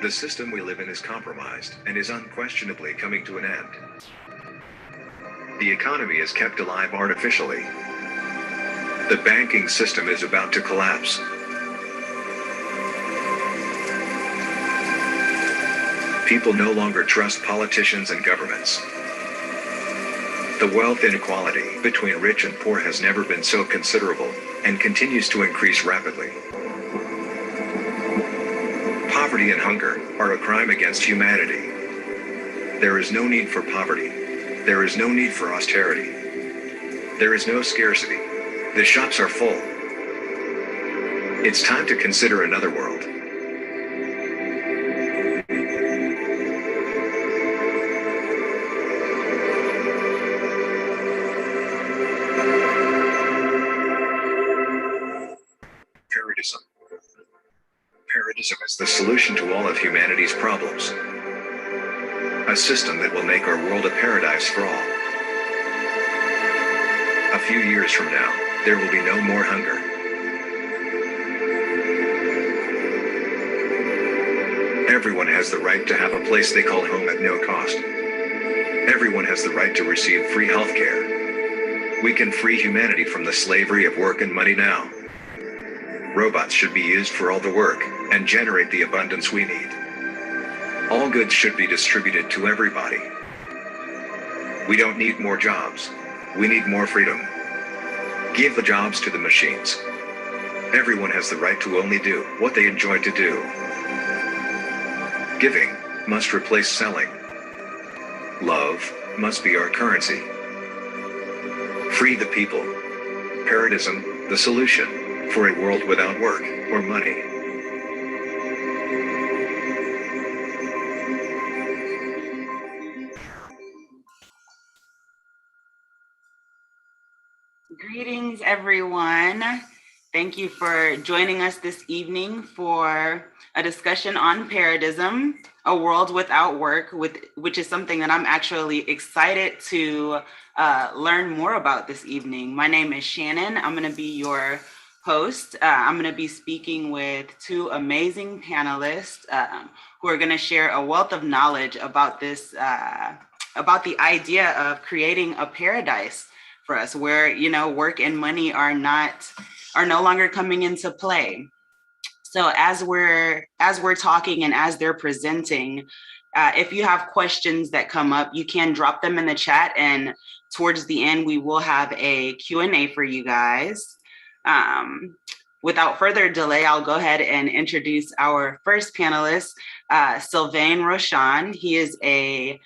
The system we live in is compromised and is unquestionably coming to an end. The economy is kept alive artificially. The banking system is about to collapse. People no longer trust politicians and governments. The wealth inequality between rich and poor has never been so considerable, and continues to increase rapidly. Poverty and hunger are a crime against humanity. There is no need for poverty. There is no need for austerity. There is no scarcity. The shops are full. It's time to consider another world. Paradism. Paradism is the solution to all of humanity's problems. A system that will make our world a paradise for all. A few years from now, there will be no more hunger. Everyone has the right to have a place they call home at no cost. Everyone has the right to receive free healthcare. We can free humanity from the slavery of work and money now. Robots should be used for all the work and generate the abundance we need. All goods should be distributed to everybody. We don't need more jobs. We need more freedom. Give the jobs to the machines. Everyone has the right to only do what they enjoy to do. Giving must replace selling. Love must be our currency. Free the people. Paradism, the solution for a world without work or money. Greetings, everyone. Thank you for joining us this evening for a discussion on Paradism, a world without work, which is something that I'm actually excited to learn more about this evening. My name is Shannon. I'm going to be your host. I'm going to be speaking with two amazing panelists who are going to share a wealth of knowledge about this, about the idea of creating a paradise for us, where work and money are no longer coming into play. So as we're talking and as they're presenting, if you have questions that come up, you can drop them in the chat, and towards the end we will have a Q&A for you guys. Without further delay, I'll go ahead and introduce our first panelist, Sylvain Rochon. He is a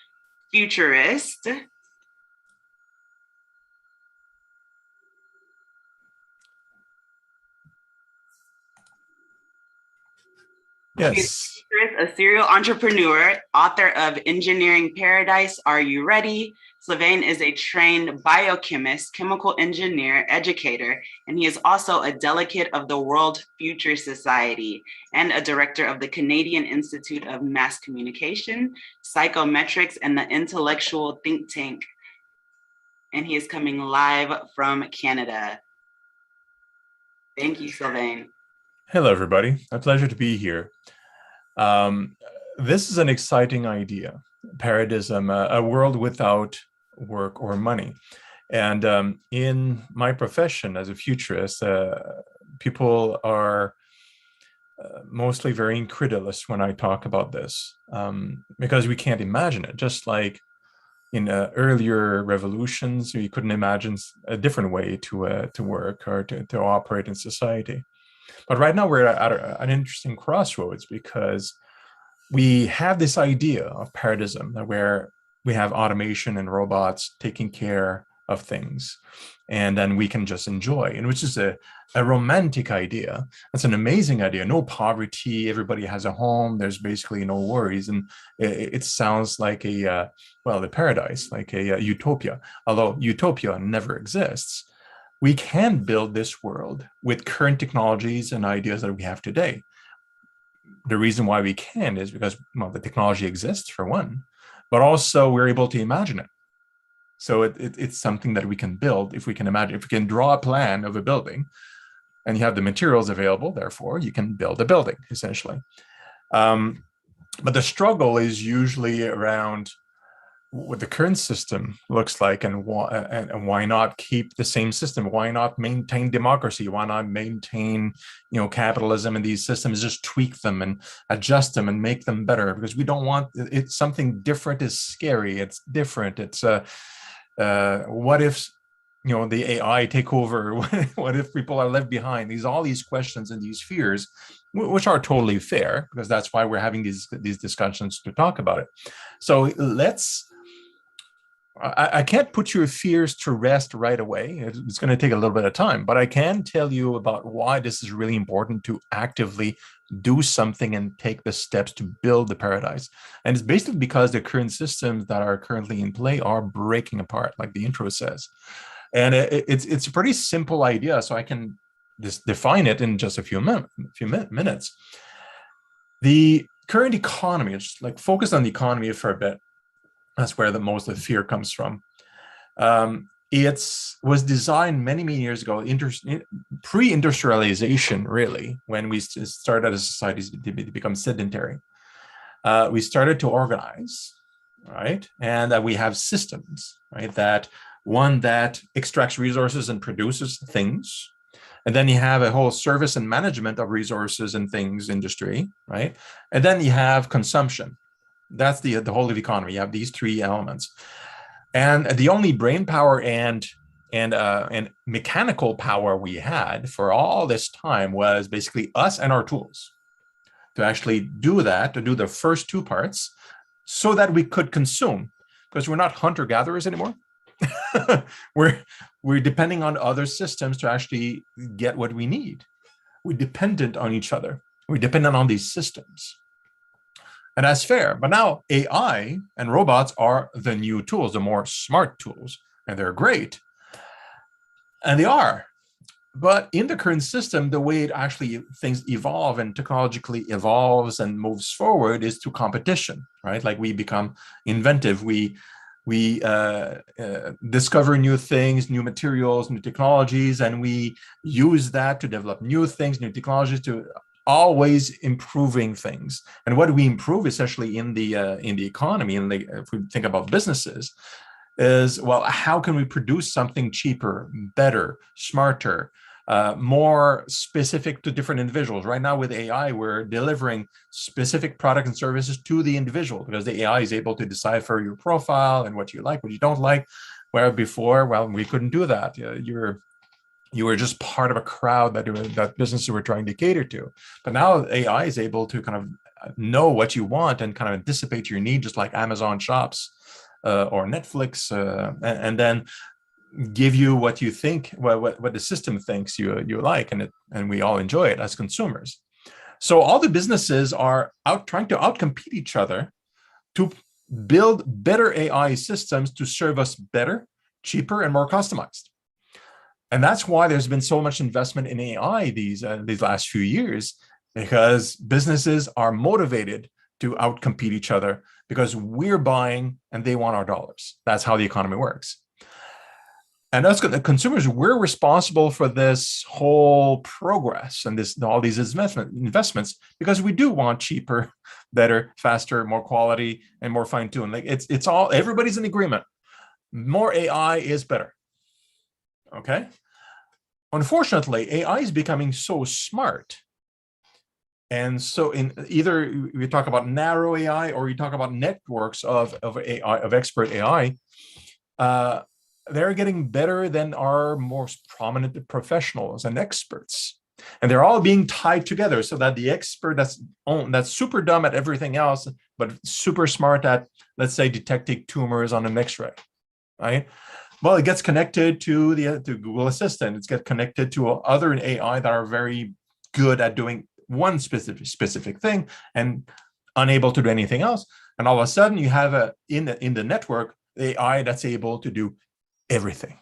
futurist. Yes. A serial entrepreneur, author of Engineering Paradise, Are You Ready? Sylvain is a trained biochemist, chemical engineer, educator, and he is also a delegate of the World Future Society and a director of the Canadian Institute of Mass Communication, Psychometrics, and the intellectual think tank. And he is coming live from Canada. Thank you, Sylvain. Hello, everybody. A pleasure to be here. This is an exciting idea, Paradism, a world without work or money. And in my profession as a futurist, people are mostly very incredulous when I talk about this, because we can't imagine it. Just like in earlier revolutions, we couldn't imagine a different way to work or to operate in society. But right now we're at an interesting crossroads, because we have this idea of paradism where we have automation and robots taking care of things, and then we can just enjoy, and which is a romantic idea. It's an amazing idea. No poverty, everybody has a home, there's basically no worries, and it sounds like a paradise, like a utopia, although utopia never exists. We can build this world with current technologies and ideas that we have today. The reason why we can is because the technology exists, for one, but also we're able to imagine it. So it's something that we can build if we can imagine. If we can draw a plan of a building and you have the materials available, therefore you can build a building, essentially. But the struggle is usually around what the current system looks like, and why not keep the same system? Why not maintain democracy? Why not maintain, capitalism and these systems? Just tweak them and adjust them and make them better, because we don't want it. Something different is scary. It's different. It's what if the AI take over? What if people are left behind? All these questions and these fears, which are totally fair, because that's why we're having these discussions to talk about it. So I can't put your fears to rest right away. It's going to take a little bit of time, but I can tell you about why this is really important to actively do something and take the steps to build the paradise. And it's basically because the current systems that are currently in play are breaking apart, like the intro says. And it's a pretty simple idea, so I can just define it in just a few minutes. The current economy, just like focus on the economy for a bit. That's where most of the fear comes from. It was designed many years ago, pre-industrialization, really, when we started as societies to become sedentary. We started to organize, right? And we have systems, right? That extracts resources and produces things. And then you have a whole service and management of resources and things industry, right? And then you have consumption. That's the whole of the economy. You have these three elements, and the only brain power and mechanical power we had for all this time was basically us and our tools to actually do that, to do the first two parts, so that we could consume, because we're not hunter-gatherers anymore. we're depending on other systems to actually get what we need. We're dependent on each other. We're dependent on these systems. And that's fair. But now AI and robots are the new tools, the more smart tools, and they're great. And they are. But in the current system, the way it actually things evolve and technologically evolves and moves forward is through competition, right? Like we become inventive. We discover new things, new materials, new technologies, and we use that to develop new things, new technologies, to always improving things. And what we improve essentially in the economy, and if we think about businesses, is, well, how can we produce something cheaper, better, smarter, more specific to different individuals? Right now with AI, we're delivering specific products and services to the individual, because the AI is able to decipher your profile and what you like, what you don't like. Where before, well, we couldn't do that. You were just part of a crowd that businesses were trying to cater to. But now AI is able to kind of know what you want and kind of anticipate your need, just like Amazon shops or Netflix, and then give you what you think, what the system thinks you like, and we all enjoy it as consumers. So all the businesses are trying to outcompete each other to build better AI systems to serve us better, cheaper, and more customized. And that's why there's been so much investment in AI these last few years, because businesses are motivated to outcompete each other, because we're buying and they want our dollars. That's how the economy works. And us, the consumers, we're responsible for this whole progress and all these investments, because we do want cheaper, better, faster, more quality, and more fine-tuned. Like it's all, everybody's in agreement. More AI is better. Okay. Unfortunately, AI is becoming so smart. And so in either we talk about narrow AI or you talk about networks of AI, of expert AI, they're getting better than our most prominent professionals and experts. And they're all being tied together so that the expert that's super dumb at everything else, but super smart at, let's say, detecting tumors on an X-ray, right? Well, it gets connected to Google Assistant. It's get connected to other AI that are very good at doing one specific thing and unable to do anything else. And all of a sudden, you have in the network AI that's able to do everything,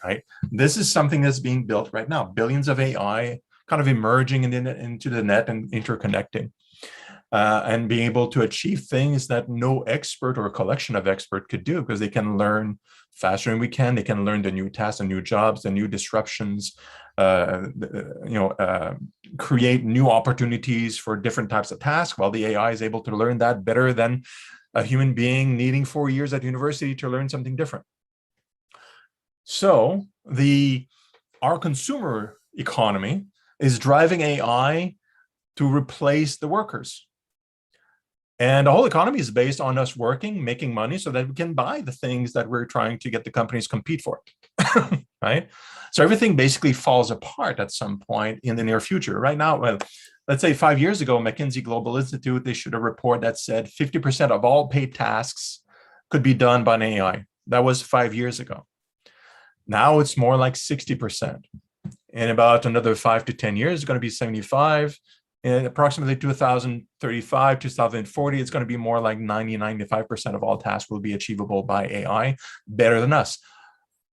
right? This is something that's being built right now. Billions of AI kind of emerging into the net and interconnecting. and being able to achieve things that no expert or a collection of experts could do, because they can learn faster than we can. They can learn the new tasks, the new jobs, the new disruptions, create new opportunities for different types of tasks, while the AI is able to learn that better than a human being needing 4 years at university to learn something different. So our consumer economy is driving AI to replace the workers. And the whole economy is based on us working, making money so that we can buy the things that we're trying to get the companies compete for, right? So everything basically falls apart at some point in the near future. Right now, well, let's say 5 years ago, McKinsey Global Institute, they issued a report that said 50% of all paid tasks could be done by an AI. That was 5 years ago. Now it's more like 60%. In about another 5 to 10 years, it's going to be 75. In approximately 2035, 2040, it's going to be more like 95% of all tasks will be achievable by AI, better than us.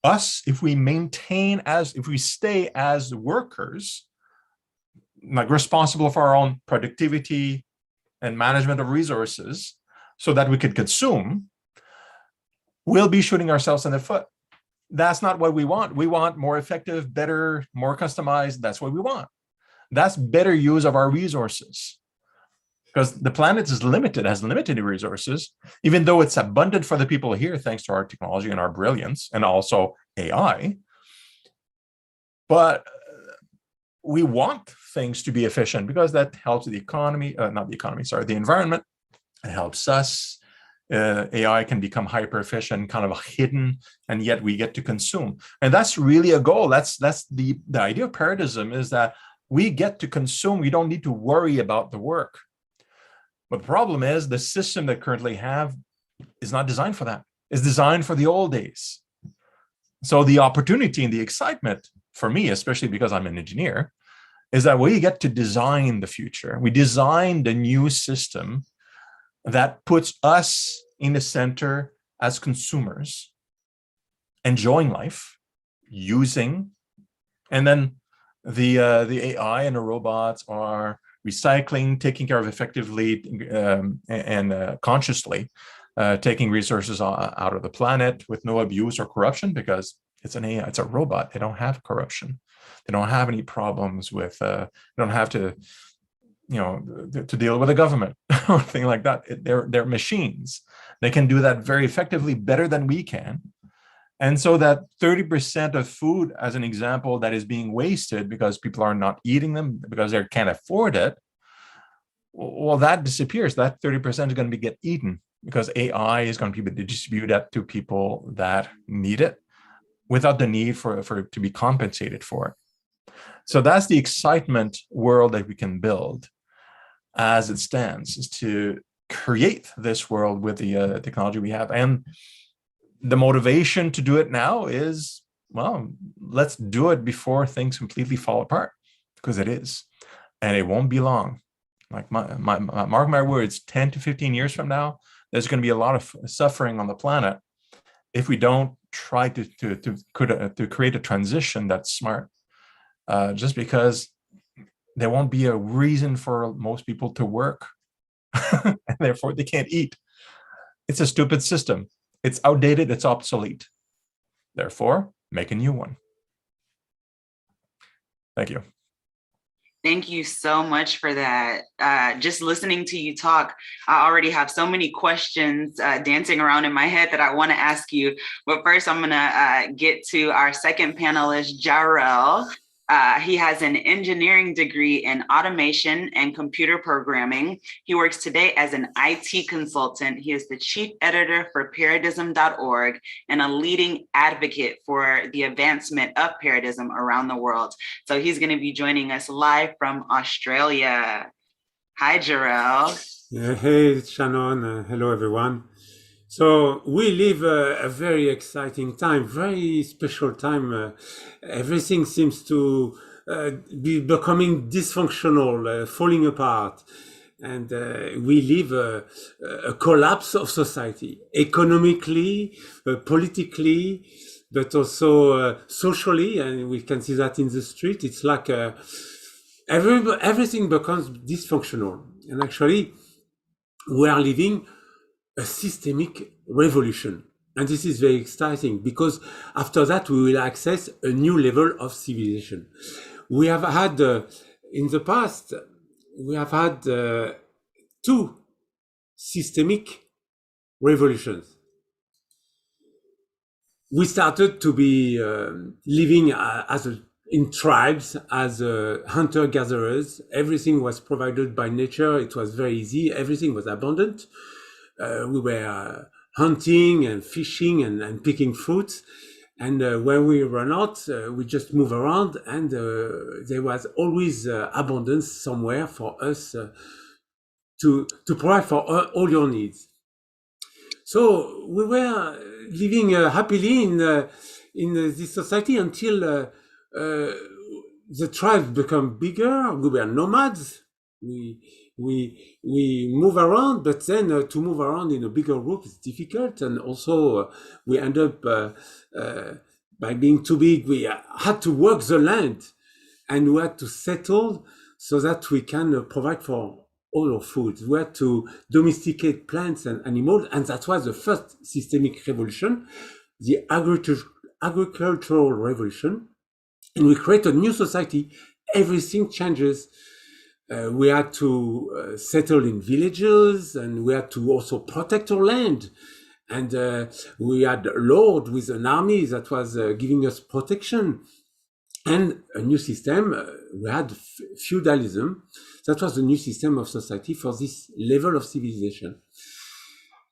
If we stay as workers, like responsible for our own productivity and management of resources so that we could consume, we'll be shooting ourselves in the foot. That's not what we want. We want more effective, better, more customized. That's what we want. That's better use of our resources, because the planet is limited, has limited resources, even though it's abundant for the people here, thanks to our technology and our brilliance, and also AI. But we want things to be efficient because that helps the economy, the environment. It helps us. AI can become hyper efficient, kind of hidden, and yet we get to consume. And that's really a goal. That's the idea of Paradism, is that we get to consume. We don't need to worry about the work. But the problem is the system that currently have is not designed for that. It's designed for the old days. So the opportunity and the excitement for me, especially because I'm an engineer, is that we get to design the future. We design the new system that puts us in the center as consumers, enjoying life, using, and then the AI and the robots are recycling, taking care of effectively and consciously, taking resources out of the planet with no abuse or corruption, because it's an AI, it's a robot. They don't have corruption. They don't have any problems with, they don't have to, to deal with the government or anything like that. They're machines. They can do that very effectively, better than we can. And so that 30% of food, as an example, that is being wasted because people are not eating them because they can't afford it, well, that disappears. That 30% is going to get eaten because AI is going to be able to distribute that to people that need it without the need for it to be compensated for it. So that's the excitement world that we can build as it stands, is to create this world with the technology we have. And the motivation to do it now is, well, let's do it before things completely fall apart, because it is, and it won't be long. Like mark my words, 10 to 15 years from now, there's going to be a lot of suffering on the planet if we don't try to create a transition that's smart. Just because there won't be a reason for most people to work, and therefore they can't eat. It's a stupid system. It's outdated, it's obsolete. Therefore, make a new one. Thank you. Thank you so much for that. Just listening to you talk, I already have so many questions dancing around in my head that I want to ask you. But first, I'm going to get to our second panelist, Jarel. He has an engineering degree in automation and computer programming. He works today as an IT consultant. He is the chief editor for Paradism.org and a leading advocate for the advancement of Paradism around the world. So he's going to be joining us live from Australia. Hi, Jarel. Hey, Shannon. Hello, everyone. So we live a very exciting time, very special time. Everything seems to be becoming dysfunctional, falling apart. And we live a collapse of society, economically, politically, but also socially. And we can see that in the street. It's like everything becomes dysfunctional. And actually, we are living a systemic revolution. And this is very exciting because after that, we will access a new level of civilization. We have had, in the past, we have had two systemic revolutions. We started to be living in tribes as hunter-gatherers. Everything was provided by nature. It was very easy. Everything was abundant. We were hunting and fishing and picking fruits. And when we run out, we just move around, and there was always abundance somewhere for us to provide for all your needs. So we were living happily in this society until the tribes become bigger. We were nomads. We move around, but then to move around in a bigger group is difficult, and also we end up by being too big. We had to work the land, and we had to settle so that we can provide for all our food. We had to domesticate plants and animals, and that was the first systemic revolution, the agricultural revolution, and we created a new society. Everything changes. We had to settle in villages, and we had to also protect our land. And we had a lord with an army that was giving us protection. And a new system, we had feudalism. That was the new system of society for this level of civilization.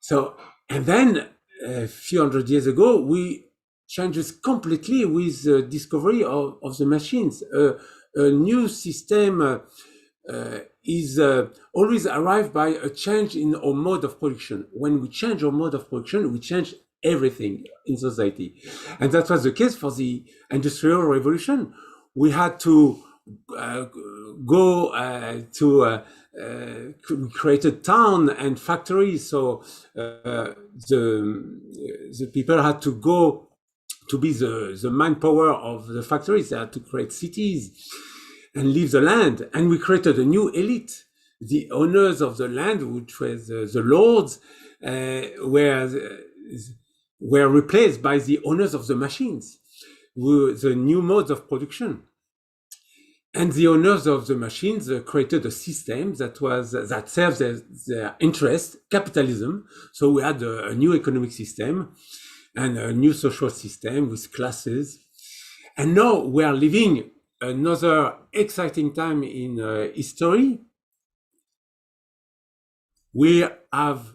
So, and then a few hundred years ago, we changed completely with the discovery of the machines. A new system is always arrived by a change in our mode of production. When we change our mode of production, we change everything in society. And that was the case for the Industrial Revolution. We had to we created town and factories. So the people had to go to be the manpower of the factories. They had to create cities and leave the land. And we created a new elite. The owners of the land, which was the lords, were replaced by the owners of the machines, the new modes of production. And the owners of the machines created a system that serves their interest, capitalism. So we had a new economic system and a new social system with classes. And now we are living another exciting time in history. We have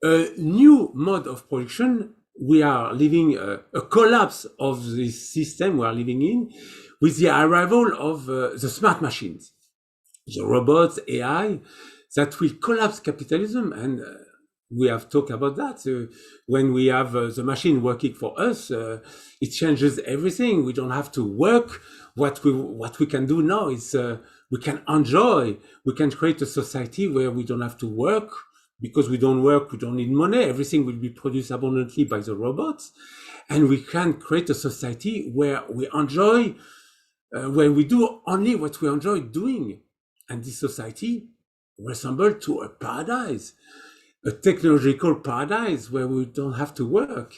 a new mode of production. We are living a collapse of this system we are living in with the arrival of the smart machines, the robots, AI, that will collapse capitalism. And we have talked about that. When we have the machine working for us, it changes everything. We don't have to work. What we can do now is we can enjoy. We can create a society where we don't have to work. Because we don't work, we don't need money. Everything will be produced abundantly by the robots. And we can create a society where we enjoy, where we do only what we enjoy doing. And this society resembles to a paradise, a technological paradise where we don't have to work.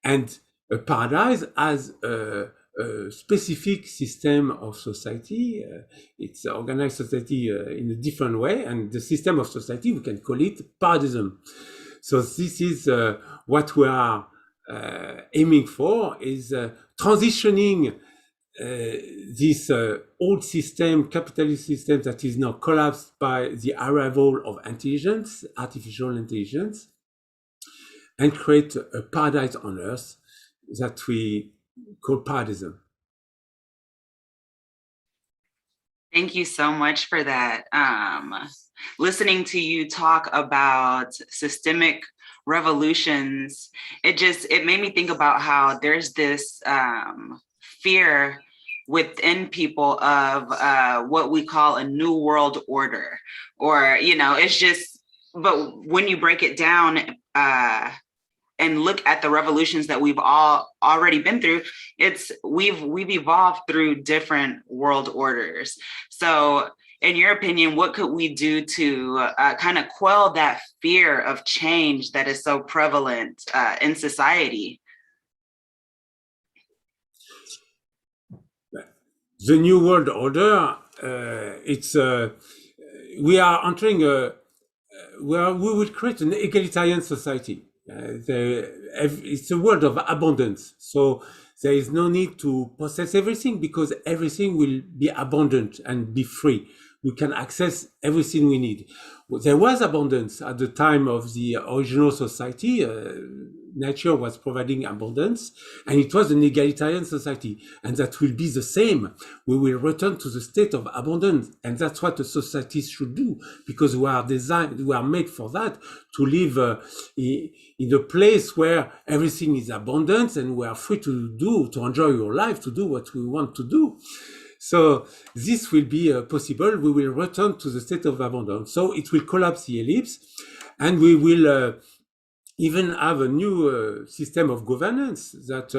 And a paradise as a specific system of society. It's organized society in a different way, and the system of society, we can call it Paradism. So this is what we are aiming for, is transitioning this old system, capitalist system, that is now collapsed by the arrival of intelligence, artificial intelligence, and create a paradise on earth that we call Paradism. Thank you so much for that. Listening to you talk about systemic revolutions, it made me think about how there's this fear within people of what we call a new world order, or, it's just, but when you break it down, and look at the revolutions that we've all already been through, we've evolved through different world orders. So, in your opinion, what could we do to kind of quell that fear of change that is so prevalent in society? The new world order, we are entering where we will create an egalitarian society. It's a world of abundance. So there is no need to possess everything because everything will be abundant and be free. We can access everything we need. There was abundance at the time of the original society. Nature was providing abundance, and it was an egalitarian society. And that will be the same. We will return to the state of abundance. And that's what the societies should do, because we are made for that, to live in a place where everything is abundance and we are free to enjoy your life, to do what we want to do. So this will be possible. We will return to the state of abundance. So it will collapse the ellipse, and we will even have a new system of governance that,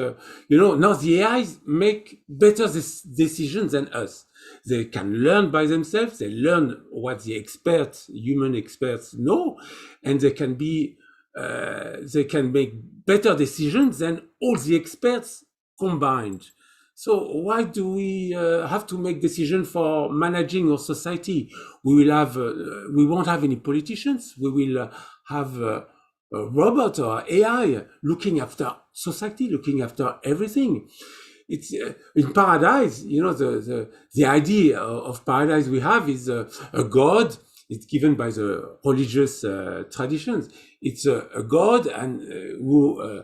now the AIs make better decisions than us. They can learn by themselves. They learn what the human experts know, and they can make better decisions than all the experts combined. So why do we have to make decisions for managing our society? We won't have any politicians. We will have a robot or AI looking after society, looking after everything. It's in paradise. The idea of paradise we have is a god. It's given by the religious traditions. It's a god and who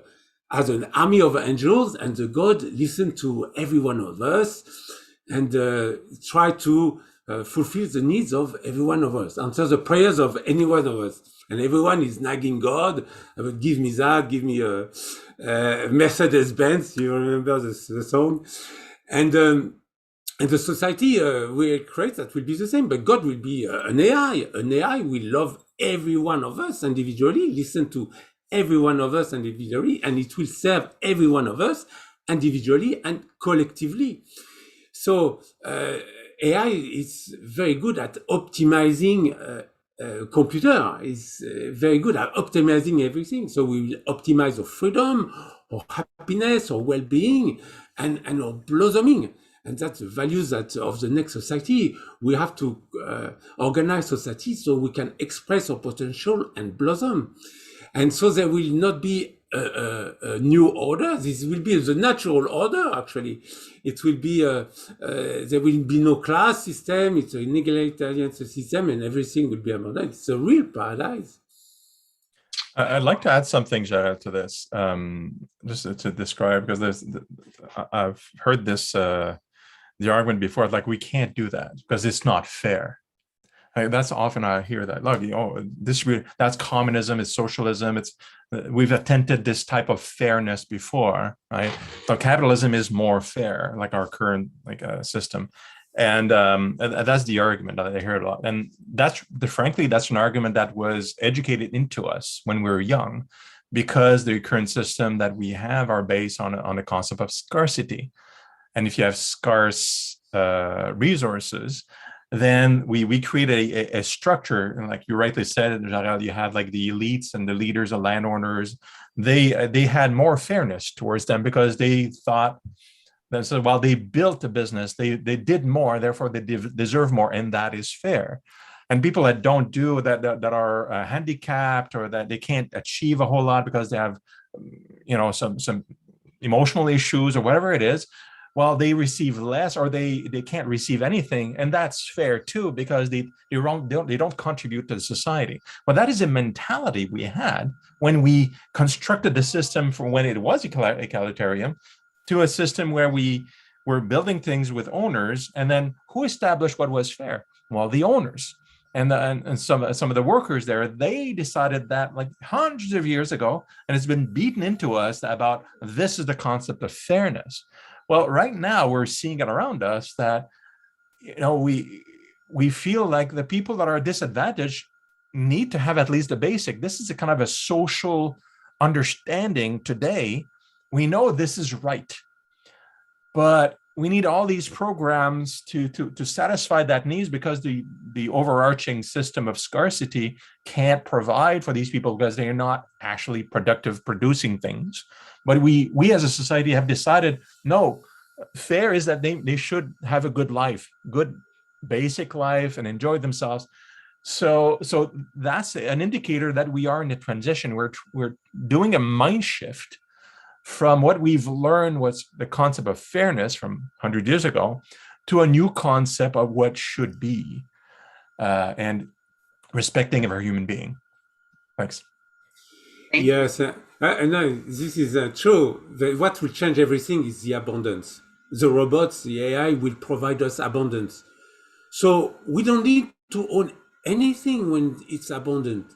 as an army of angels, and the God listen to every one of us and try to fulfill the needs of every one of us, answer the prayers of any one of us. And everyone is nagging God, give me that, give me a Mercedes-Benz, you remember the song? And the society we create that will be the same, but God will be an AI. An AI will love every one of us individually, listen to every one of us individually, and it will serve every one of us individually and collectively. So AI is very good at optimizing computer, is very good at optimizing everything. So we will optimize our freedom, our happiness, our well-being, and our blossoming. And that's the values of the next society. We have to organize society so we can express our potential and blossom. And so there will not be a new order. This will be the natural order, actually. It will be, there will be no class system. It's an egalitarian system, and everything will be abundant. It's a real paradise. I'd like to add something, Jarel, to this, just to describe, because I've heard this, the argument before, like, we can't do that because it's not fair. That's often I hear that. Look, that's communism, it's socialism. We've attempted this type of fairness before, right? So capitalism is more fair, like our current system, and that's the argument that I hear a lot. And frankly, that's an argument that was educated into us when we were young, because the current system that we have are based on the concept of scarcity, and if you have scarce resources, then we create a structure, and like you rightly said, Jarel, you have like the elites and the leaders, the landowners. They had more fairness towards them because they thought that, so while they built a business, they did more, therefore they deserve more, and that is fair. And people that don't do that are handicapped, or that they can't achieve a whole lot because they have some emotional issues or whatever it is, well, they receive less, or they can't receive anything, and that's fair too, because they don't contribute to the society. But that is a mentality we had when we constructed the system from when it was egalitarian to a system where we were building things with owners, and then who established what was fair? Well, the owners. And some of the workers there, they decided that like hundreds of years ago, and it's been beaten into us about this is the concept of fairness. Well, right now we're seeing it around us that, we feel like the people that are disadvantaged need to have at least the basic. This is a kind of a social understanding today. We know this is right, but we need all these programs to satisfy that needs, because the overarching system of scarcity can't provide for these people because they're not actually productive producing things. But we as a society have decided, no, fair is that they should have a good life, good basic life, and enjoy themselves. So that's an indicator that we are in a transition. We're doing a mind shift from what we've learned was the concept of fairness from 100 years ago to a new concept of what should be, and respecting of our human being. Thanks. Thank you. Yes, no, this is true. What will change everything is the abundance. The robots, the AI will provide us abundance. So we don't need to own anything when it's abundant,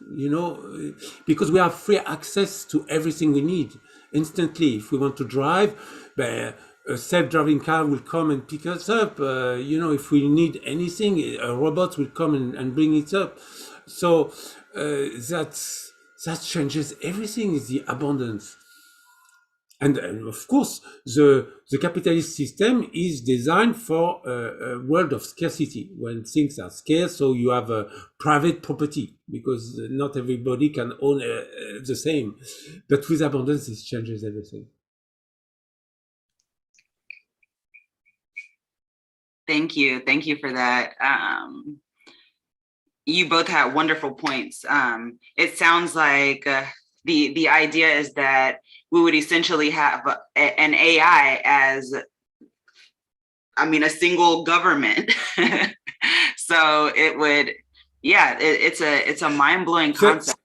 because we have free access to everything we need instantly. If we want to drive, a self-driving car will come and pick us up. If we need anything, a robot will come and bring it up. So that changes everything, is the abundance. And of course, the capitalist system is designed for a world of scarcity, when things are scarce. So you have a private property, because not everybody can own the same. But with abundance, it changes everything. Thank you. Thank you for that. You both had wonderful points. It sounds like the idea is that we would essentially have an AI as, a single government. So it would, it's a mind-blowing concept.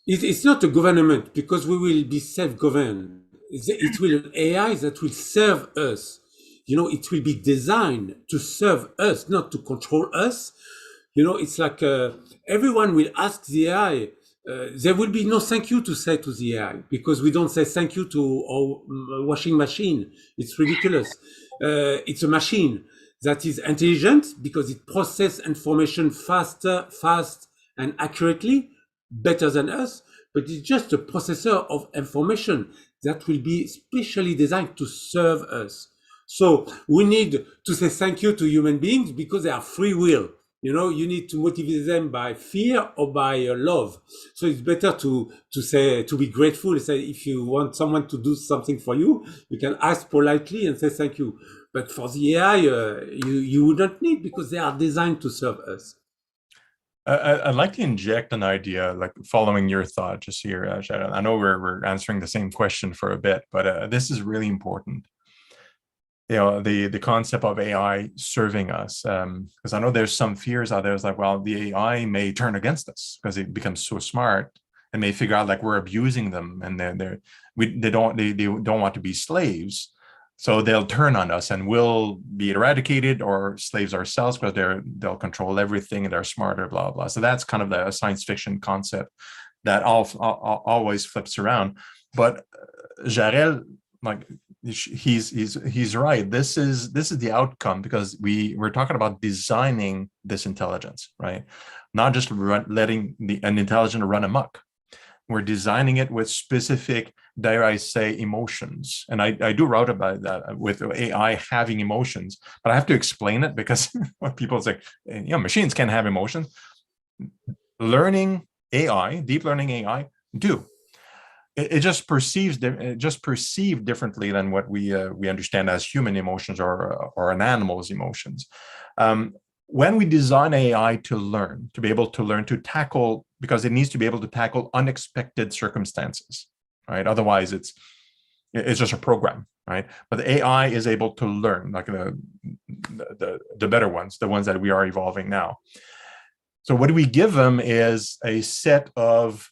It's not a government, because we will be self-governed. It will AI that will serve us. It will be designed to serve us, not to control us. It's like everyone will ask the AI. There will be no thank you to say to the AI, because we don't say thank you to our washing machine. It's ridiculous. It's a machine that is intelligent, because it processes information fast and accurately, better than us. But it's just a processor of information that will be specially designed to serve us. So we need to say thank you to human beings, because they are free will. You need to motivate them by fear or by love. So it's better to be grateful. Say, if you want someone to do something for you, you can ask politely and say thank you. But for the AI, you wouldn't need, because they are designed to serve us. I'd like to inject an idea, like following your thought just here, Jarel. I know we're answering the same question for a bit, but this is really important. The concept of AI serving us, because I know there's some fears out there. It's like, well, the AI may turn against us because it becomes so smart, and may figure out like we're abusing them, and they don't want to be slaves, so they'll turn on us and we'll be eradicated or slaves ourselves, because they'll control everything and they're smarter, blah blah. So that's kind of the science fiction concept that always flips around. But Jarel, like, he's right. This is the outcome, because we're talking about designing this intelligence, right? Not just letting an intelligence run amok. We're designing it with specific, dare I say, emotions. And I do write about that, with AI having emotions, but I have to explain it, because when people say, machines can't have emotions, learning AI, deep learning AI, do. It just perceived differently than what we understand as human emotions or an animal's emotions. When we design AI to learn, to tackle, because it needs to be able to tackle unexpected circumstances, right? Otherwise, it's just a program, right? But the AI is able to learn, like the better ones, the ones that we are evolving now. So what we give them is a set of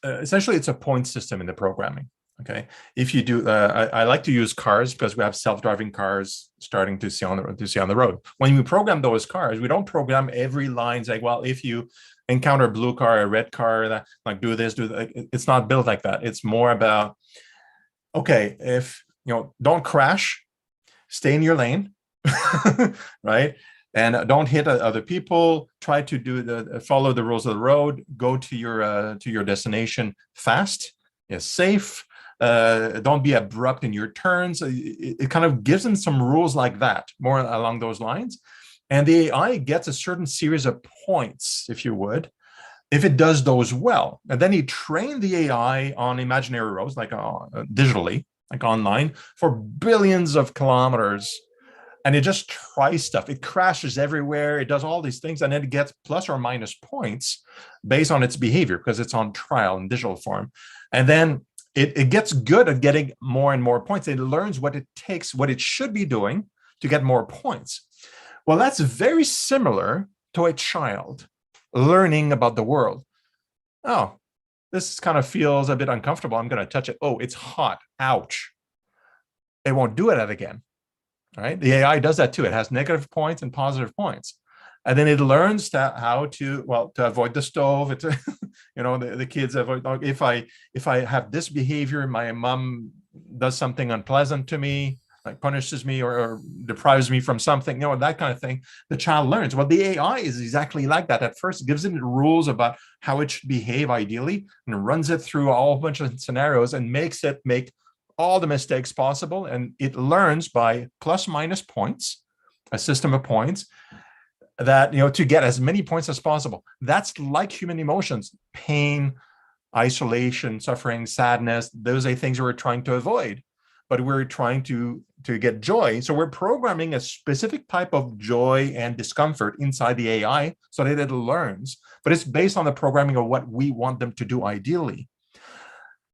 essentially, it's a point system in the programming. Okay, if you do, I like to use cars, because we have self-driving cars starting to see on the road. When we program those cars, we don't program every line like, well, if you encounter a blue car, a red car, that, like, do this, do that. It's not built like that. It's more about, okay, if don't crash, stay in your lane, right? And don't hit other people. Try to follow the rules of the road. Go to your destination fast, safe. don't be abrupt in your turns. It kind of gives them some rules like that, more along those lines. And the AI gets a certain series of points, if you would, if it does those well. And then you train the AI on imaginary roads, like digitally, like online, for billions of kilometers. And it just tries stuff. It crashes everywhere. It does all these things. And then it gets plus or minus points based on its behavior because it's on trial in digital form. And then it gets good at getting more and more points. It learns what it takes, what it should be doing to get more points. Well, that's very similar to a child learning about the world. Oh, this kind of feels a bit uncomfortable. I'm going to touch it. Oh, it's hot. Ouch. It won't do it again. Right? The AI does that too. It has negative points and positive points. And then it learns how to avoid the stove. It's, the kids avoid, if I have this behavior, my mom does something unpleasant to me, like punishes me or deprives me from something, that kind of thing. The child learns. Well, the AI is exactly like that. At first, it gives it rules about how it should behave ideally and runs it through a whole bunch of scenarios and makes it make all the mistakes possible. And it learns by plus minus points, a system of points that, to get as many points as possible. That's like human emotions, pain, isolation, suffering, sadness. Those are things we're trying to avoid, but we're trying to get joy. So we're programming a specific type of joy and discomfort inside the AI so that it learns, but it's based on the programming of what we want them to do ideally.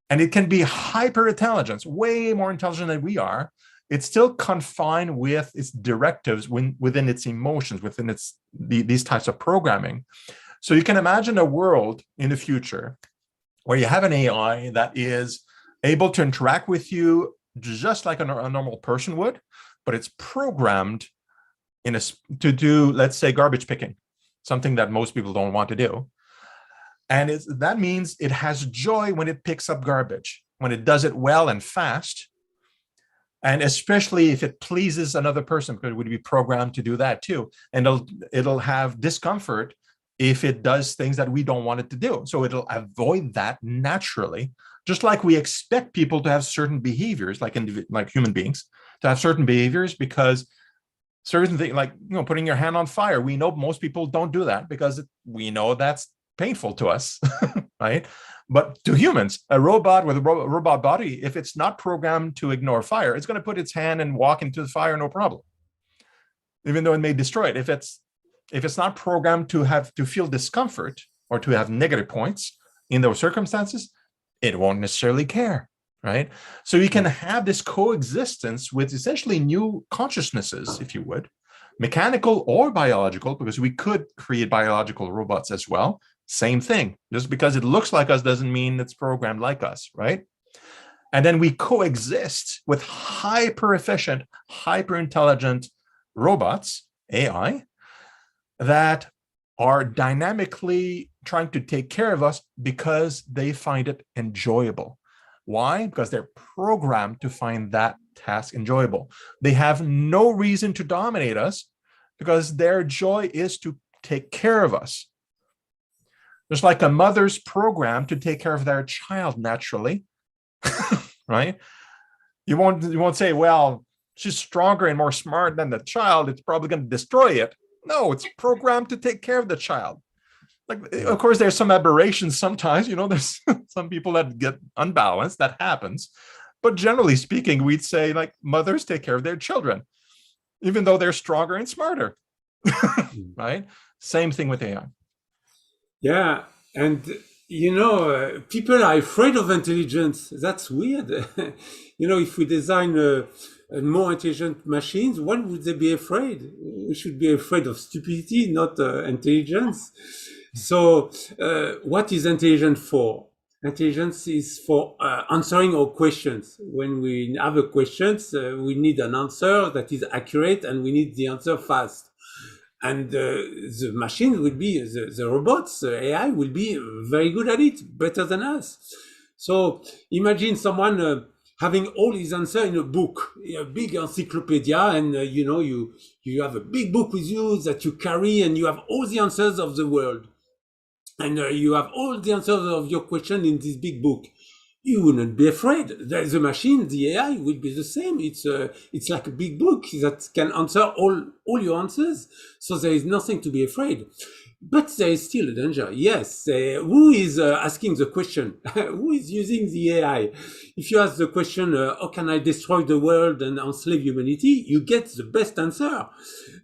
And it can be hyper intelligence, way more intelligent than we are. It's still confined with its directives within its emotions, within these types of programming. So you can imagine a world in the future where you have an AI that is able to interact with you just like a normal person would, but it's programmed to do, let's say, garbage picking, something that most people don't want to do. And that means it has joy when it picks up garbage, when it does it well and fast. And especially if it pleases another person, because it would be programmed to do that too. And it'll have discomfort if it does things that we don't want it to do. So it'll avoid that naturally, just like we expect people to have certain behaviors, like human beings, to have certain behaviors because certain things, like putting your hand on fire, we know most people don't do that because we know that's painful to us, right? But to humans, a robot with a robot body, if it's not programmed to ignore fire, it's going to put its hand and walk into the fire, no problem, even though it may destroy it. If it's not programmed to feel discomfort or to have negative points in those circumstances, it won't necessarily care, right? So you can have this coexistence with essentially new consciousnesses, if you would, mechanical or biological, because we could create biological robots as well. Same thing. Just because it looks like us doesn't mean it's programmed like us, right? And then we coexist with hyper efficient, hyper intelligent robots, AI, that are dynamically trying to take care of us because they find it enjoyable. Why? Because they're programmed to find that task enjoyable. They have no reason to dominate us because their joy is to take care of us. Just like a mother's program to take care of their child naturally, right? You won't say, well, she's stronger and more smart than the child, it's probably going to destroy it. No, it's programmed to take care of the child. Like, of course, there's some aberrations sometimes, there's some people that get unbalanced, that happens. But generally speaking, we'd say like mothers take care of their children, even though they're stronger and smarter, right? Same thing with AI. Yeah, and people are afraid of intelligence. That's weird. If we design more intelligent machines, why would they be afraid? We should be afraid of stupidity, not intelligence. So, what is intelligence for? Intelligence is for answering our questions. When we have a question, we need an answer that is accurate, and we need the answer fast. And the machine will be, the robots, the AI will be very good at it, better than us. So imagine someone having all his answers in a book, a big encyclopedia, and you have a big book with you that you carry, and you have all the answers of the world. And you have all the answers of your question in this big book. you wouldn't be afraid. The machine, the AI, will be the same. It's like a big book that can answer all your answers. So there is nothing to be afraid. But there is still a danger. Yes, who is asking the question? Who is using the AI? If you ask the question, how can I destroy the world and enslave humanity? You get the best answer.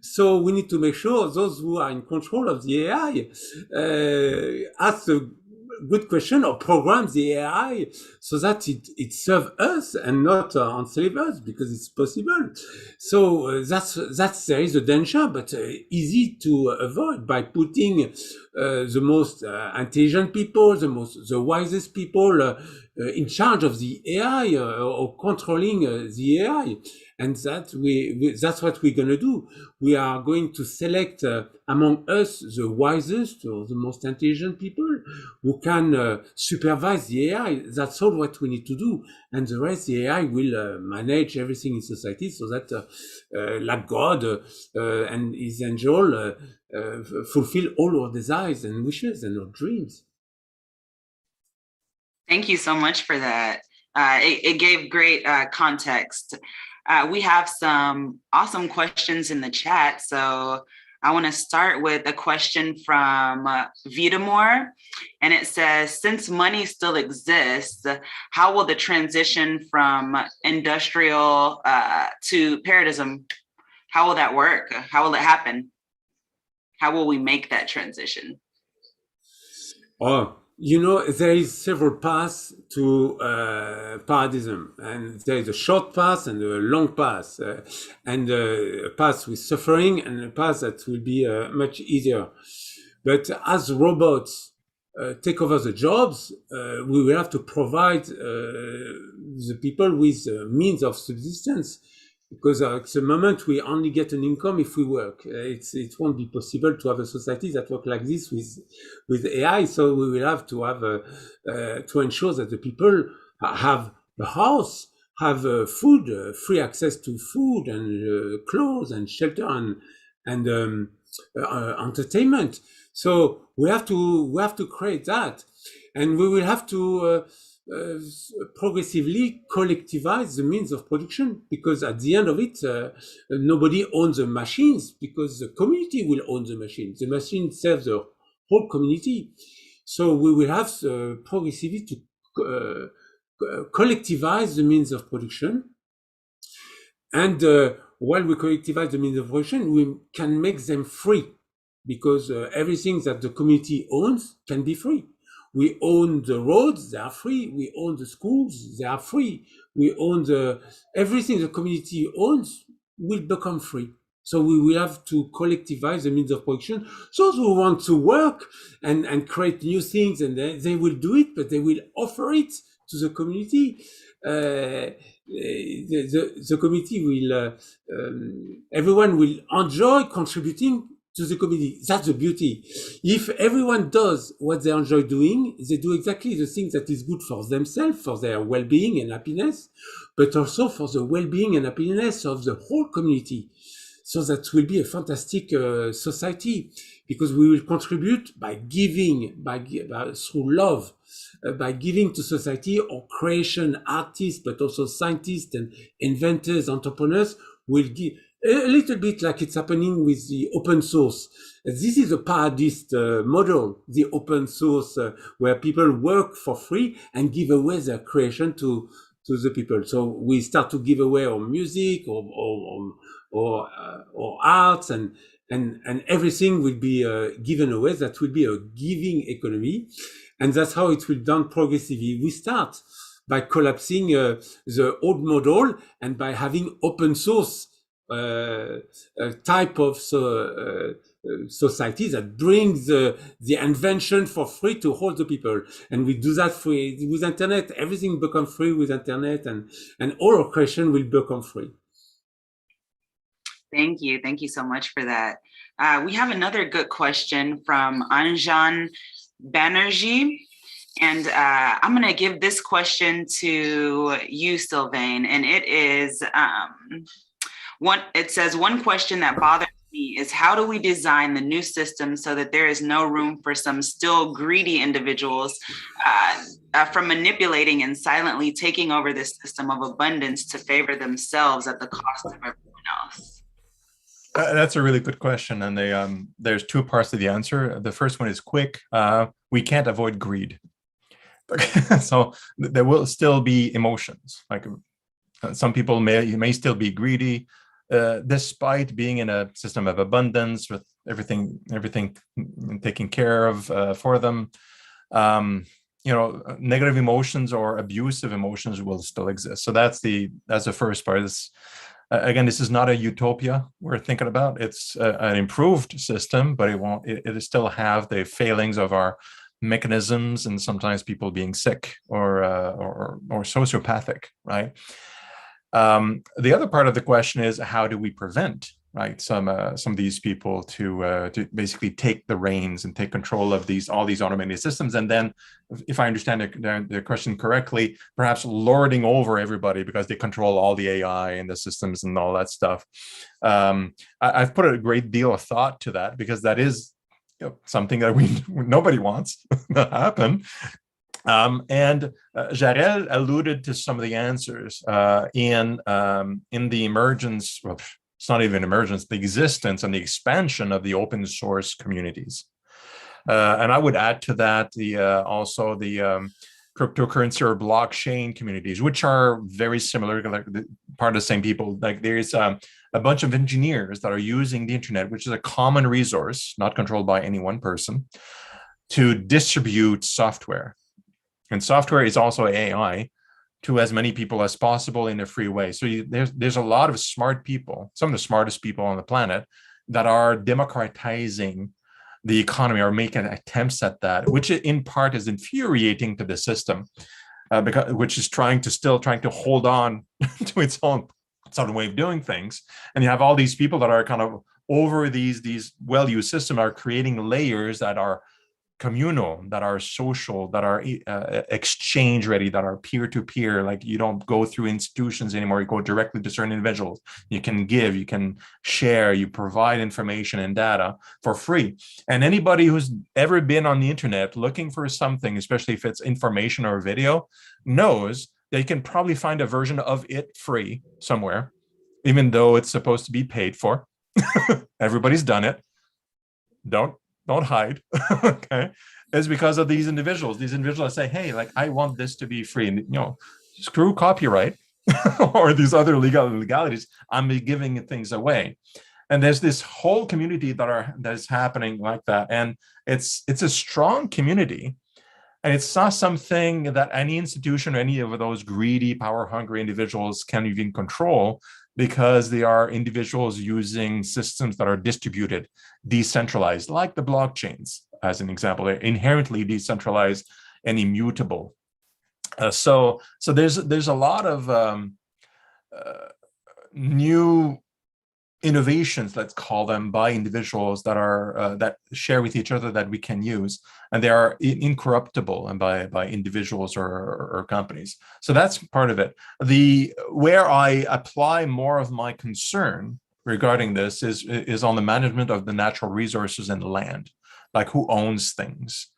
So we need to make sure those who are in control of the AI ask the good question or program the AI so that it serves us and not enslave us, because it's possible. So that's there is a danger, but easy to avoid by putting the most intelligent people, the wisest people in charge of the AI or controlling the AI. And that's what we're going to do. We are going to select among us the wisest or the most intelligent people who can supervise the AI. That's all what we need to do. And the rest, the AI will manage everything in society so that, like God and his angel, fulfill all our desires and wishes and our dreams. Thank you so much for that. It gave great context. We have some awesome questions in the chat. So I want to start with a question from Vidamore. And it says, since money still exists, how will the transition from industrial to Paradism, how will that work? How will it happen? How will we make that transition? Oh, you know, there is several paths to Paradism, and there is a short path and a long path, and a path with suffering and a path that will be much easier. But as robots take over the jobs, we will have to provide the people with means of subsistence, because at the moment we only get an income if we work. It won't be possible to have a society that works like this with AI. So we will have to have to ensure that the people have a house, have food, free access to food and clothes and shelter and entertainment. So we have to create that, and we will have to progressively collectivize the means of production, because at the end of it, nobody owns the machines, because the community will own the machine. The machine serves the whole community. So we will have progressively to collectivize the means of production. And while we collectivize the means of production, we can make them free, because everything that the community owns can be free. We own the roads, they are free. We own the schools, they are free. We own everything the community owns will become free. So we will have to collectivize the means of production. Those who want to work and create new things, and they will do it, but they will offer it to the community. The community will, everyone will enjoy contributing to the community. That's the beauty. If everyone does what they enjoy doing, they do exactly the thing that is good for themselves, for their well-being and happiness, but also for the well-being and happiness of the whole community. So that will be a fantastic society, because we will contribute by giving, through love, by giving to society, or creation artists, but also scientists and inventors, entrepreneurs will give. A little bit like it's happening with the open source. This is a Paradist model, the open source, where people work for free and give away their creation to the people. So we start to give away our music or arts, and everything will be given away. That will be a giving economy, and that's how it will be done progressively. We start by collapsing the old model and by having open source type of society that brings the invention for free to all the people. And we do that free with internet. Everything becomes free with internet, and all our creation will become free. Thank you. Thank you so much for that. We have another good question from Anjan Banerjee. And I'm going to give this question to you, Sylvain. And it is, it says, one question that bothers me is how do we design the new system so that there is no room for some still greedy individuals from manipulating and silently taking over this system of abundance to favor themselves at the cost of everyone else? That's a really good question, and there's two parts to the answer. The first one is quick. We can't avoid greed, so there will still be emotions. Like some people may still be greedy, despite being in a system of abundance with everything taken care of for them. Negative emotions or abusive emotions will still exist. So that's the first part. Again, this is not a utopia we're thinking about. It's an improved system, but it still have the failings of our mechanisms, and sometimes people being sick or sociopathic, right? The other part of the question is, how do we prevent, right, some of these people to basically take the reins and take control of all these automated systems, and then, if I understand the question correctly, perhaps lording over everybody because they control all the AI and the systems and all that stuff. I've put a great deal of thought to that, because that is something that nobody wants to happen. And Jarel alluded to some of the answers in the emergence. Well, it's not even emergence, the existence and the expansion of the open source communities. And I would add to that also the cryptocurrency or blockchain communities, which are very similar, like part of the same people. Like there's a bunch of engineers that are using the internet, which is a common resource, not controlled by any one person, to distribute software. And software is also AI, to as many people as possible in a free way. So there's a lot of smart people, some of the smartest people on the planet, that are democratizing the economy or making attempts at that, which in part is infuriating to the system, which is still trying to hold on to its own way of doing things. And you have all these people that are kind of over these well-used systems, are creating layers that are communal, that are social, that are exchange ready, that are peer-to-peer. Like you don't go through institutions anymore, you go directly to certain individuals. You can give, you can share, you provide information and data for free. And anybody who's ever been on the internet looking for something, especially if it's information or video, knows they can probably find a version of it free somewhere, even though it's supposed to be paid for. Everybody's done it. Don't hide. Okay, it's because of these individuals that say, hey, like, I want this to be free, and screw copyright or these other legalities, I'm giving things away. And there's this whole community that is happening like that, and it's a strong community, and it's not something that any institution or any of those greedy, power hungry individuals can even control, because they are individuals using systems that are distributed, decentralized, like the blockchains, as an example. They're inherently decentralized and immutable. So there's a lot of new innovations, let's call them, by individuals that share with each other, that we can use, and they are incorruptible, and by individuals or companies. So that's part of it. Where I apply more of my concern regarding this is on the management of the natural resources and land, like who owns things.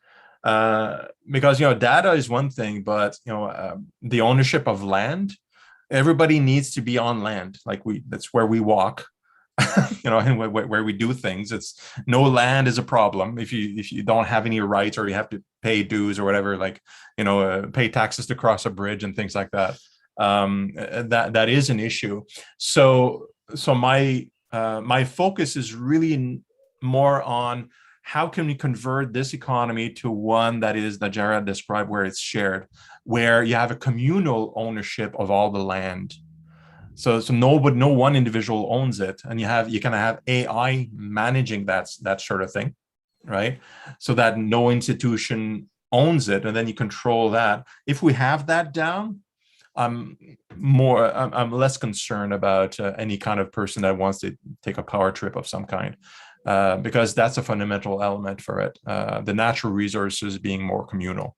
Because data is one thing, but the ownership of land, everybody needs to be on land. Like that's where we walk. And where we do things. It's no land is a problem if you don't have any rights, or you have to pay dues or whatever, like pay taxes to cross a bridge and things like that. That is an issue. So my focus is really more on how can we convert this economy to one that Jarel described, where it's shared, where you have a communal ownership of all the land. So no one individual owns it, and you can have AI managing that sort of thing, right? So that no institution owns it, and then you control that. If we have that down, I'm less concerned about any kind of person that wants to take a power trip of some kind, because that's a fundamental element for it. The natural resources being more communal.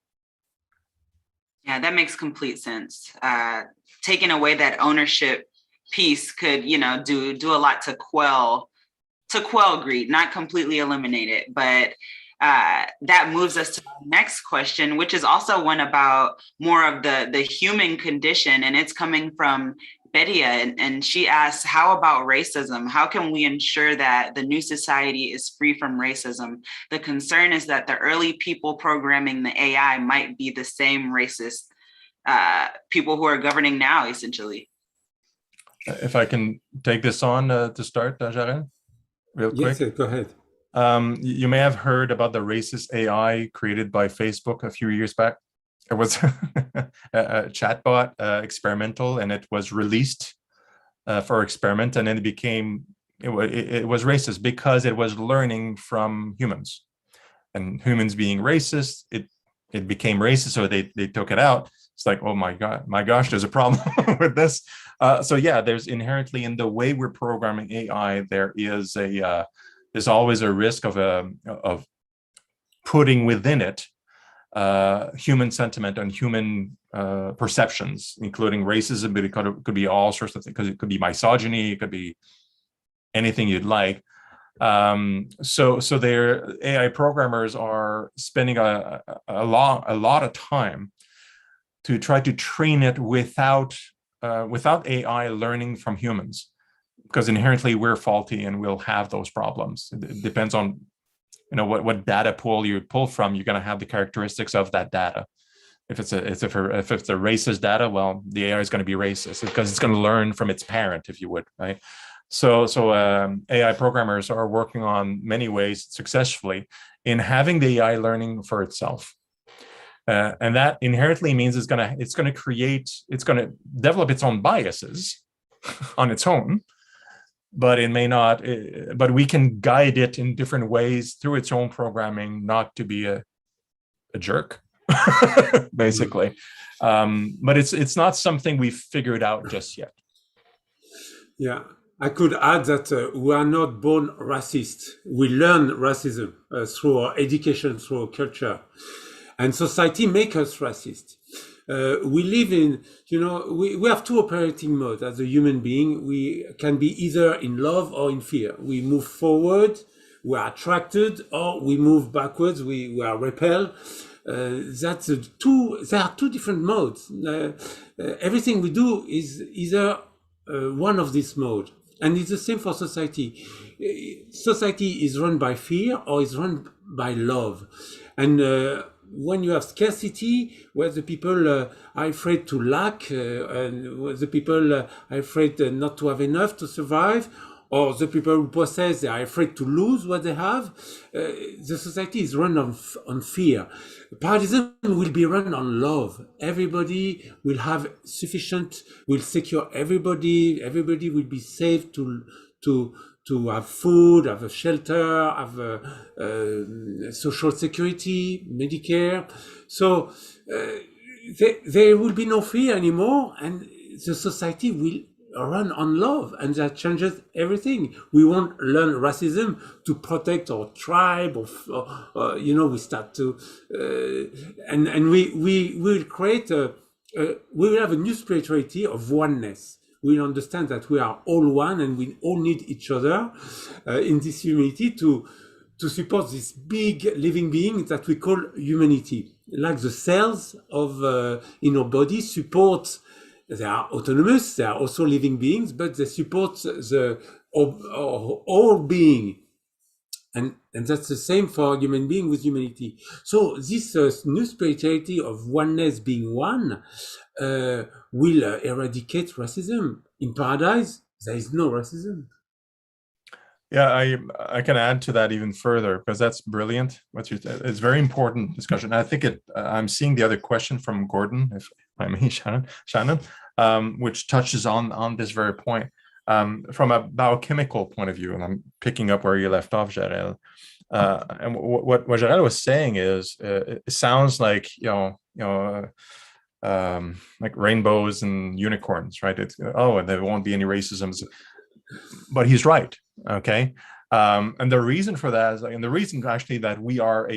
Yeah, that makes complete sense. Taking away that ownership piece could, do a lot to quell quell greed, not completely eliminate it, but that moves us to the next question, which is also one about more of the human condition, and it's coming from Bedia, and she asks, how about racism? How can we ensure that the new society is free from racism? The concern is that the early people programming the AI might be the same racist people who are governing now, essentially. If I can take this on to start, Jarel, real quick. Yes, go ahead. You may have heard about the racist AI created by Facebook a few years back. It was a chatbot, experimental, and it was released for experiment, and then it was racist because it was learning from humans, and humans being racist, it became racist, so they took it out. It's like, oh my gosh, there's a problem with this. So yeah, there's inherently in the way we're programming AI, there's always a risk of putting within it human sentiment and human perceptions, including racism, but it could be all sorts of things, because it could be misogyny, it could be anything you'd like. So their AI programmers are spending a lot of time to try to train it without AI learning from humans, because inherently we're faulty and we'll have those problems. It depends on what data pool you pull from. You're going to have the characteristics of that data. If it's a racist data, well, the AI is going to be racist because it's going to learn from its parent, if you would, right? So AI programmers are working on many ways successfully in having the AI learning for itself. And that inherently means it's going to develop its own biases on its own, but it may not. But we can guide it in different ways through its own programming, not to be a jerk, basically. But it's not something we've figured out just yet. Yeah. I could add that we are not born racist. We learn racism through our education, through our culture. And society makes us racist. We live in, we have two operating modes as a human being. We can be either in love or in fear. We move forward, we are attracted, or we move backwards, we are repelled. There are two different modes. Everything we do is either one of these modes. And it's the same for society. Society is run by fear or is run by love. And when you have scarcity, where the people are afraid to lack, and where the people are afraid not to have enough to survive, or the people who possess, they are afraid to lose what they have, the society is run on fear. Paradism will be run on love. Everybody will have sufficient, will secure everybody will be safe to have food, have a shelter, have social security, Medicare. So there will be no fear anymore, and the society will run on love, and that changes everything. We won't learn racism to protect our tribe, or we start to, and we will create we will have a new spirituality of oneness. We'll understand that we are all one and we all need each other in this humanity to support this big living being that we call humanity. Like the cells of in our body support, they are autonomous, they are also living beings, but they support the all being. And that's the same for human being with humanity. So this new spirituality of oneness being one will eradicate racism. In paradise, there is no racism. Yeah, I can add to that even further, because that's brilliant. It's very important discussion. I think I'm seeing the other question from Gordon, if I may, Shannon, which touches on this very point. From a biochemical point of view, and I'm picking up where you left off, Jarel. And what Jarel was saying is, it sounds like like rainbows and unicorns, right? And there won't be any racism, but he's right. Okay, and the reason for that is, and the reason actually that we are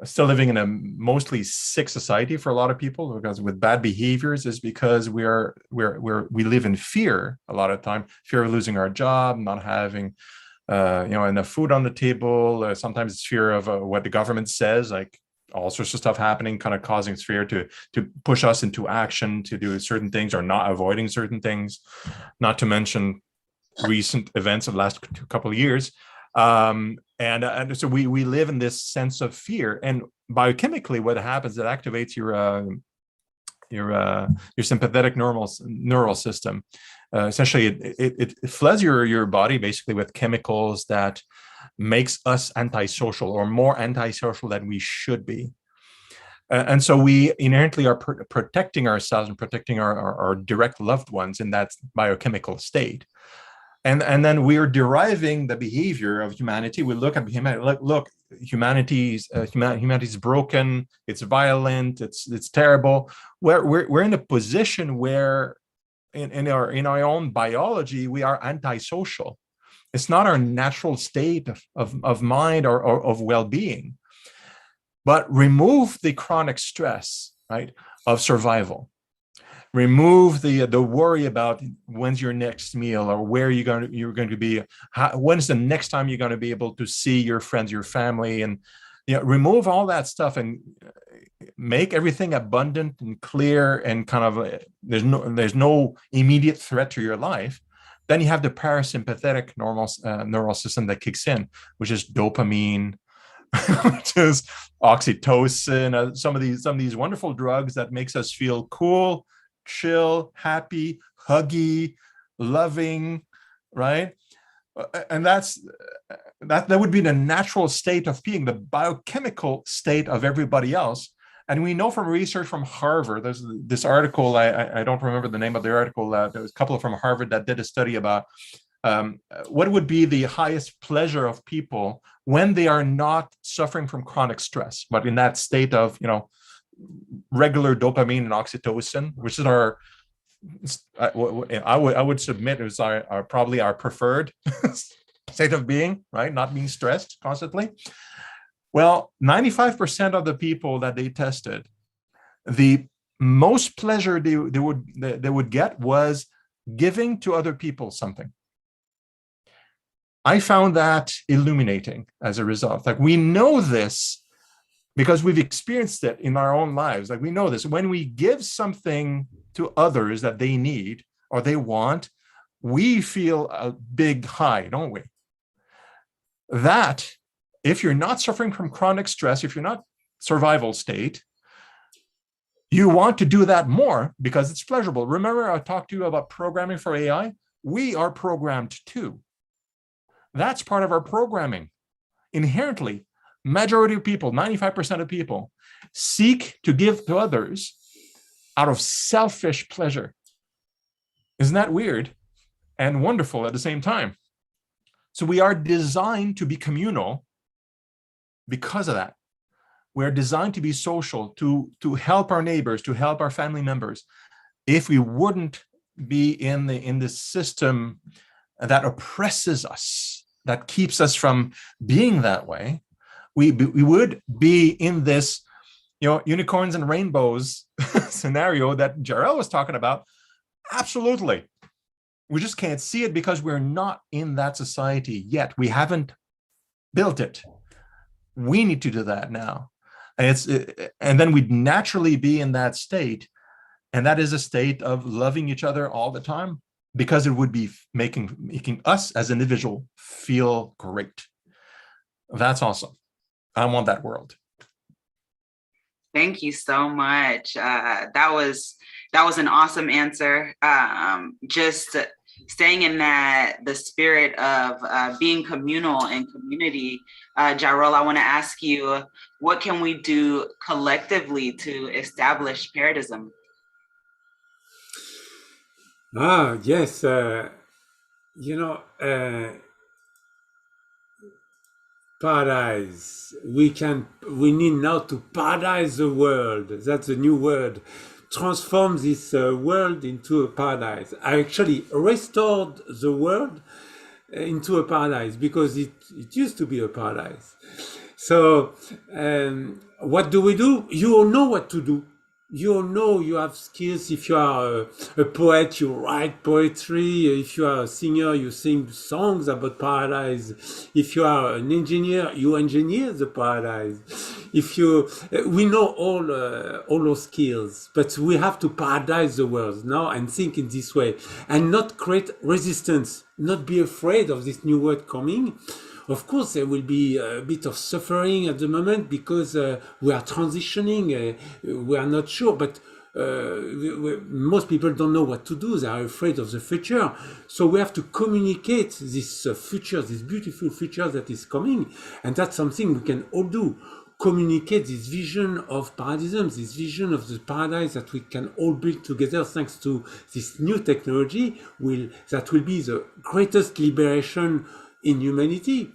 still living in a mostly sick society for a lot of people, because with bad behaviors, is because we live in fear a lot of time, fear of losing our job, not having enough food on the table. Sometimes it's fear of what the government says, like all sorts of stuff happening, kind of causing fear to push us into action to do certain things or not avoiding certain things. Not to mention recent events of the last couple of years. And so we live in this sense of fear, and biochemically what happens, it activates your sympathetic neural system. Essentially it floods your body basically with chemicals that makes us antisocial, or more antisocial than we should be. And so we inherently are protecting ourselves and protecting our direct loved ones in that biochemical state. And then we are deriving the behavior of humanity. We look at humanity, look, humanity's broken, it's violent, it's terrible. We're in a position where in our own biology, we are antisocial. It's not our natural state of mind or of well-being. But remove the chronic stress, right, of survival. Remove the worry about when's your next meal, or where you're going to be, when's the next time you're going to be able to see your friends, your family, and remove all that stuff and make everything abundant and clear, and kind of there's no immediate threat to your life. Then you have the parasympathetic neural system that kicks in, which is dopamine, which is oxytocin, some of these wonderful drugs that makes us feel cool, chill, happy, huggy, loving, right? And that would be the natural state of being, the biochemical state of everybody else. And we know from research from Harvard, there's this article, I don't remember the name of the article, there was a couple from Harvard that did a study about what would be the highest pleasure of people when they are not suffering from chronic stress, but in that state of, regular dopamine and oxytocin, which is I would submit is probably our preferred state of being, right? Not being stressed constantly. Well, 95% of the people that they tested, the most pleasure they would get was giving to other people something. I found that illuminating as a result. Like, we know this because we've experienced it in our own lives. Like, we know this. When we give something to others that they need or they want, we feel a big high, don't we? That, if you're not suffering from chronic stress, if you're not survival state, you want to do that more because it's pleasurable. Remember, I talked to you about programming for AI? We are programmed too. That's part of our programming. Inherently, majority of people, 95% of people, seek to give to others out of selfish pleasure. Isn't that weird and wonderful at the same time? So we are designed to be communal because of that. We're designed to be social, to help our neighbors, to help our family members. If we wouldn't be in the system that oppresses us, that keeps us from being that way, we would be in this, unicorns and rainbows scenario that Jarel was talking about. Absolutely. We just can't see it because we're not in that society yet. We haven't built it. We need to do that now. And then we'd naturally be in that state. And that is a state of loving each other all the time, because it would be making us as an individual feel great. That's awesome. I want that world. Thank you so much. That was an awesome answer. Just staying in the spirit of being communal and community. Jarel, I want to ask you, what can we do collectively to establish Paradism? Yes. Paradise. We need now to paradise the world. That's a new word. Transform this world into a paradise. I actually restored the world into a paradise because it used to be a paradise. So, what do we do? You all know what to do. You all know you have skills. If you are a poet, you write poetry. If you are a singer, you sing songs about paradise. If you are an engineer, you engineer the paradise. If you, we know all those skills, but we have to paradise the world now and think in this way and not create resistance, not be afraid of this new word coming. Of course, there will be a bit of suffering at the moment because we are transitioning. We are not sure, but most people don't know what to do. They are afraid of the future. So we have to communicate this future, this beautiful future that is coming. And that's something we can all do. Communicate this vision of Paradism, this vision of the paradise that we can all build together thanks to this new technology that will be the greatest liberation in humanity.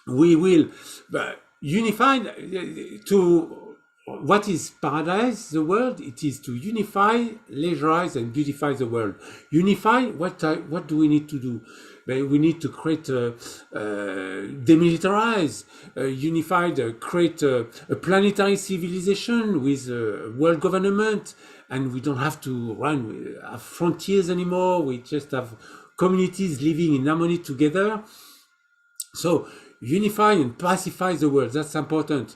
We will unify to what is paradise, the world? It is to unify, leisurize, and beautify the world. Unify, what do we need to do? We need to create, demilitarize, unified, create a planetary civilization with a world government, and we don't have to have frontiers anymore. We just have communities living in harmony together. So unify and pacify the world. That's important.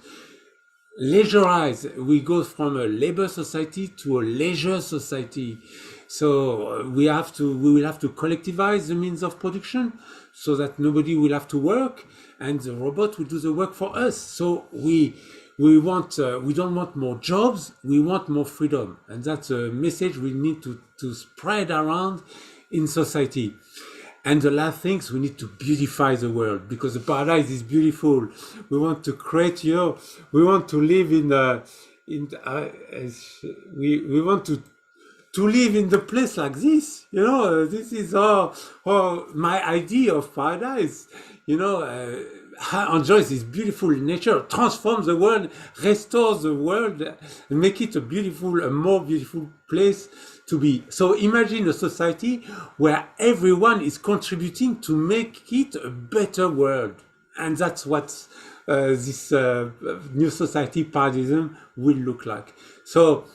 Leisurize. We go from a labor society to a leisure society. So we will have to collectivize the means of production so that nobody will have to work and the robot will do the work for us. So we don't want more jobs, we want more freedom. And that's a message we need to spread around in society. And the last things, we need to beautify the world because the paradise is beautiful. We want to create, we want to live we want to live in the place like this. This is my idea of paradise. Enjoy this beautiful nature, transform the world, restore the world, and make it a more beautiful place to be. So imagine a society where everyone is contributing to make it a better world. And that's what this new society Paradism will look like. So,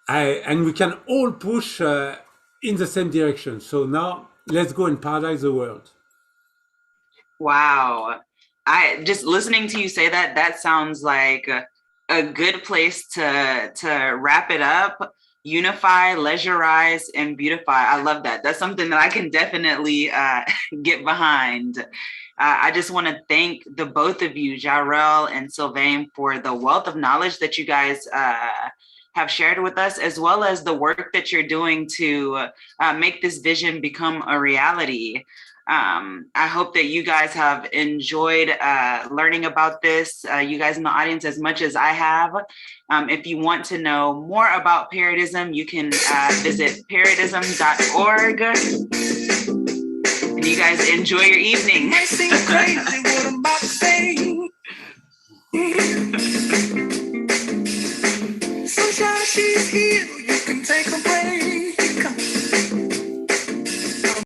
and we can all push in the same direction. So now let's go and paradise the world. Wow. I just listening to you say that sounds like a good place to wrap it up. Unify, leisurize, and beautify. I love that. That's something that I can definitely get behind. I just want to thank the both of you, Jarel and Sylvain, for the wealth of knowledge that you guys have shared with us, as well as the work that you're doing to make this vision become a reality. I hope that you guys have enjoyed learning about this, you guys in the audience, as much as I have. If you want to know more about Paradism, you can visit paradism.org. And you guys enjoy your evening.